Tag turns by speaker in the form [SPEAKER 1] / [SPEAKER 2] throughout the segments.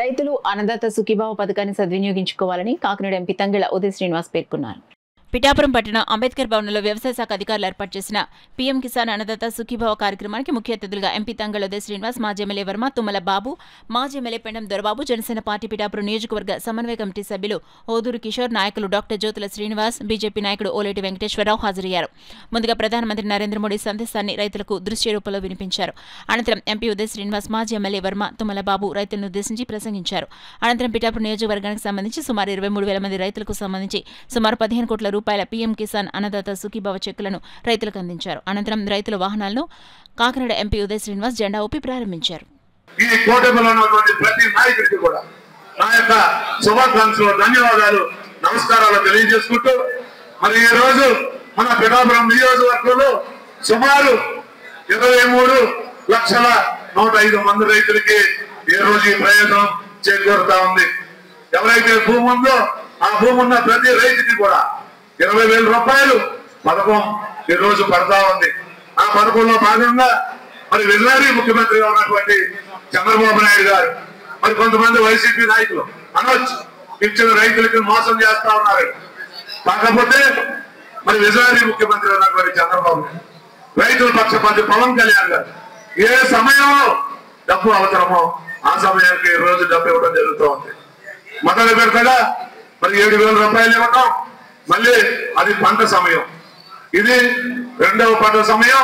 [SPEAKER 1] రైతులు అన్నదాత సుఖీభావ పథకాన్ని సద్వినియోగించుకోవాలని కాకినాడ ఎంపీ తంగెళ్ల ఉదయ్ శ్రీనివాస్ పేర్కొన్నారు. పిఠాపురం పట్టణ అంబేద్కర్ భవన్లో వ్యవసాయ శాఖ అధికారులు ఏర్పాటు చేసిన పీఎం కిసాన్ అన్నదాత సుఖీభావ కార్యక్రమానికి ముఖ్య అతిథులుగా ఎంపీ తంగెళ్ల ఉదయ్ శ్రీనివాస్, మాజీ ఎమ్మెల్యే వర్మ, తుమ్మల బాబు, మాజీ ఎమ్మెల్యే పెండం దొరబాబు, జనసేన పార్టీ పిఠాపురం నియోజకవర్గ సమన్వయ కమిటీ సభ్యులు ఓదూరు కిషోర్, నాయకులు డాక్టర్ జ్యోతుల శ్రీనివాస్, బీజేపీ నాయకుడు ఓలేటి వెంకటేశ్వరరావు హాజరయ్యారు. ముందుగా ప్రధానమంత్రి నరేంద్ర మోడీ సందేశాన్ని రైతులకు దృశ్య రూపంలో వినిపించారు. అనంతరం ఎంపీ ఉదయ్ శ్రీనివాస్, మాజీ ఎమ్మెల్యే వర్మ, తుమ్మల బాబు రైతులను ఉద్దేశించి ప్రసంగించారు. అనంతరం పిఠాపురం నియోజకవర్గానికి సంబంధించి సుమారు 23,000 మంది రైతులకు సంబంధించి సుమారు 15 కోట్ల రూపాయల పీఎం కిసాన్ అన్నదాత సుఖీభావ చెక్కులను రైతులకు అందించారు. అనంతరం రైతుల వాహనాలను కాకినాడ ఎంపీ ఉదయ్ శ్రీనివాస్ జెండా ఊపి ప్రారంభించారు.
[SPEAKER 2] ఈ కూటమిలో ఉన్నటువంటి ప్రతి నాయకుడికి కూడా నా యొక్క శుభాకాంక్షలు, ధన్యవాదాలు, నమస్కారాలు తెలియజేసుకుంటూ మరి ఈ రోజు మన పిఠాపురం నియోజకవర్గంలో సుమారు 23,01,05 మంది రైతులకి ఈ రోజు ఈ ప్రయోజనం చేకూరుతా ఉంది. ఎవరైతే భూమి ఉందో ఆ భూమి ఉన్న ప్రతి రైతుకి కూడా 20,000 రూపాయలు పథకం ఈ రోజు పడతా ఉంది. ఆ పథకంలో భాగంగా మరి వెళ్ళారి ముఖ్యమంత్రిగా ఉన్నటువంటి చంద్రబాబు నాయుడు గారు మరి కొంతమంది వైసీపీ నాయకులు అనవచ్చు ఇచ్చిన రైతులకి మోసం చేస్తా ఉన్నారు. కాకపోతే మరి విజయారి ముఖ్యమంత్రి ఉన్నటువంటి చంద్రబాబు రైతుల పక్షపాతి పవన్ కళ్యాణ్ గారు ఏ సమయంలో డబ్బు అవసరమో ఆ సమయానికి ఈ రోజు డబ్బు ఇవ్వడం జరుగుతూ ఉంది. మొదటి విడతగా మరి 7,000 రూపాయలు ఇవ్వడం, మళ్ళీ అది పంట సమయం, ఇది రెండవ పంట సమయం,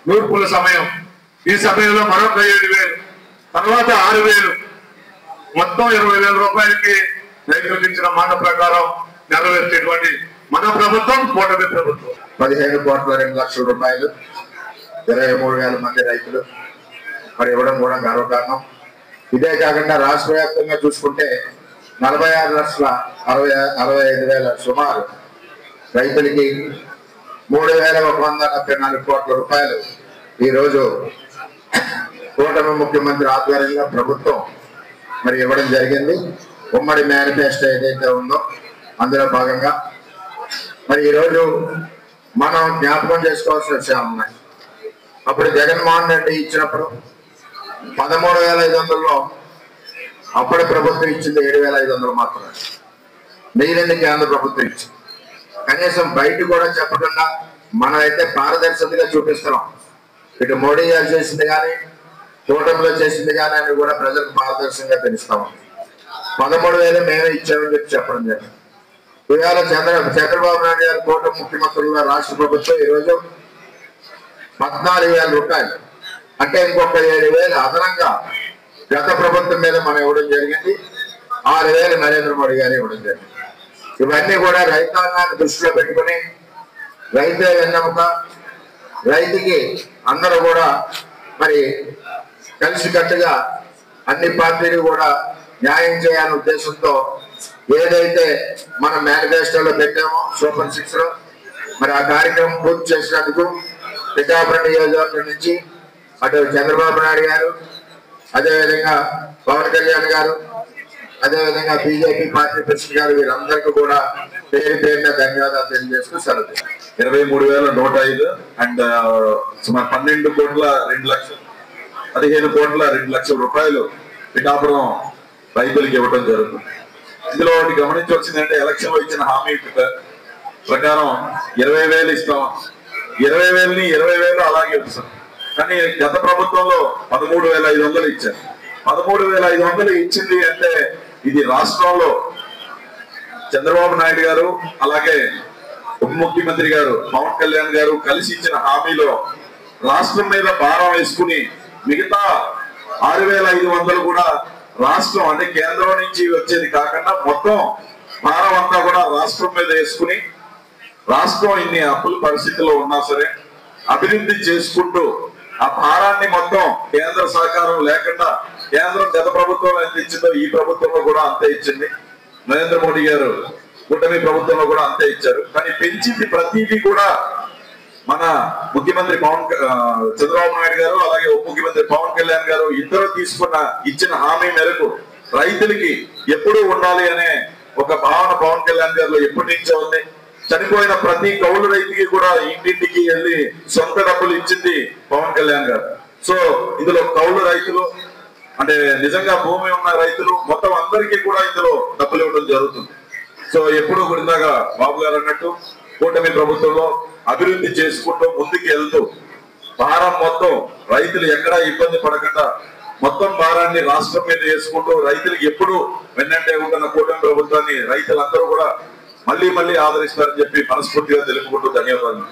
[SPEAKER 2] నూర్పుల సమయం. ఈ సమయంలో మరొక 7,000, తర్వాత 6,000, మొత్తం 20,000 రూపాయలకి రైతులకు ఇచ్చిన మాట ప్రకారం నెరవేర్చేటువంటి మన ప్రభుత్వం కూటమి ప్రభుత్వం.
[SPEAKER 3] 15,02,00,000 రూపాయలు 23,000 మంది రైతులు మరి ఇవ్వడం కూడా గర్వకారణం. ఇదే కాకుండా రాష్ట్ర వ్యాప్తంగా చూసుకుంటే 46,65,000 సుమారు రైతులకి 3,174 కోట్ల రూపాయలు ఈరోజు కూటమి ముఖ్యమంత్రి ఆధ్వర్యంలో ప్రభుత్వం మరి ఇవ్వడం జరిగింది. ఉమ్మడి మేనిఫెస్టో ఏదైతే ఉందో అందులో భాగంగా మరి ఈరోజు మనం జ్ఞాపకం చేసుకోవాల్సిన విషయాలు ఉన్నాయి. అప్పుడు జగన్మోహన్ రెడ్డి ఇచ్చినప్పుడు 13,500లో అప్పటి ప్రభుత్వం ఇచ్చింది 7,500 మాత్రమే, మిగిలింది కేంద్ర ప్రభుత్వం ఇచ్చింది. కనీసం బయట కూడా చెప్పకుండా మనమైతే పారదర్శకతగా చూపిస్తున్నాం. ఇటు మోడీ గారు చేసింది కానీ కూటమిలో చేసింది కానీ అని కూడా ప్రజలకు పారదర్శకంగా తెలుస్తాము. 13,000 మేమే ఇచ్చామని చెప్పడం జరిగింది. ఇవాళ చంద్రబాబు నాయుడు గారు కూటమి ముఖ్యమంత్రులుగా రాష్ట్ర ప్రభుత్వం ఈరోజు 14,000 రూపాయలు అంటే ఇంకొక 7,000 అదనంగా గత ప్రభుత్వం మీద మనం ఇవ్వడం జరిగింది. 6,000 నరేంద్ర మోడీ గారు ఇవ్వడం జరిగింది. ఇవన్నీ కూడా రైతాంగాన్ని దృష్టిలో పెట్టుకుని రైతే వెన్నెముక, రైతుకి అందరూ కూడా మరి కలిసికట్టుగా అన్ని పార్టీలు కూడా న్యాయం చేయాలనే ఉద్దేశంతో ఏదైతే మనం మేనిఫెస్టోలో పెట్టామో సూపర్ 6లో మరి ఆ కార్యక్రమం పూర్తి చేసినందుకు పిఠాపురం నియోజకవర్గం నుంచి అటు చంద్రబాబు నాయుడు గారు, అదేవిధంగా పవన్ కళ్యాణ్ గారు, అదేవిధంగా బీజేపీ పార్టీ ప్రెసిడెంట్ గారు వీరందరికీ కూడా పేరు పేరున ధన్యవాదాలు తెలియజేస్తూ సెలవు.
[SPEAKER 2] 23,105 అండ్ సుమారు 12,02,00,000 15,02,00,000 రూపాయలు పిఠాపురం రైతులకు ఇవ్వడం జరుగుతుంది. ఇందులో ఒకటి గమనించవలసిందంటే ఎలక్షన్ లో ఇచ్చిన హామీ ప్రకారం 20,000 ఇస్తాం, 20,000ని 20,000 అలాగే ఇస్తాం. కానీ గత ప్రభుత్వంలో 13,500 ఇచ్చారు. 13,500 ఇచ్చింది అంటే ఇది రాష్ట్రంలో చంద్రబాబు నాయుడు గారు అలాగే ఉప ముఖ్యమంత్రి గారు పవన్ కళ్యాణ్ గారు కలిసి ఇచ్చిన హామీలో రాష్ట్రం మీద భారం వేసుకుని మిగతా 6,500 కూడా రాష్ట్రం అంటే కేంద్రం నుంచి వచ్చేది కాకుండా మొత్తం భారం అంతా కూడా రాష్ట్రం మీద వేసుకుని రాష్ట్రం ఇన్ని అప్పుల పరిస్థితుల్లో ఉన్నా సరే అభివృద్ధి చేసుకుంటూ ఆ భారాన్ని మొత్తం కేంద్ర సహకారం లేకుండా కేంద్రం గత ప్రభుత్వంలో ఎంత ఇచ్చిందో ఈ ప్రభుత్వంలో కూడా అంతే ఇచ్చింది. నరేంద్ర మోడీ గారు కూటమి ప్రభుత్వంలో కూడా అంతే ఇచ్చారు. కానీ పెంచింది ప్రతిదీ కూడా మన ముఖ్యమంత్రి చంద్రబాబు నాయుడు గారు అలాగే ఉప ముఖ్యమంత్రి పవన్ కళ్యాణ్ గారు ఇద్దరు ఇచ్చిన హామీ మేరకు రైతులకి ఎప్పుడూ ఉండాలి అనే ఒక భావన పవన్ కళ్యాణ్ గారిలో ఎప్పటి నుంచో ఉంది. చనిపోయిన ప్రతి కౌలు రైతుకి కూడా ఇంటింటికి వెళ్ళి సొంత డబ్బులు ఇచ్చింది పవన్ కళ్యాణ్ గారు. సో ఇందులో కౌలు రైతులు అంటే నిజంగా భూమి ఉన్న రైతులు మొత్తం అందరికీ కూడా ఇందులో డబ్బులు ఇవ్వడం జరుగుతుంది. సో ఎప్పుడు ఇందాక బాబు గారు అన్నట్టు కూటమి ప్రభుత్వంలో అభివృద్ధి చేసుకుంటూ ముందుకు వెళ్తూ భారం మొత్తం రైతులు ఎక్కడా ఇబ్బంది పడకుండా మొత్తం భారాన్ని రాష్ట్రం మీద వేసుకుంటూ రైతులకు ఎప్పుడు వెన్నంటే ఉంటున్న కూటమి ప్రభుత్వాన్ని రైతులందరూ కూడా మళ్ళీ ఆదరిస్తారని చెప్పి మనస్ఫూర్తిగా తెలుపుకుంటూ ధన్యవాదాలు.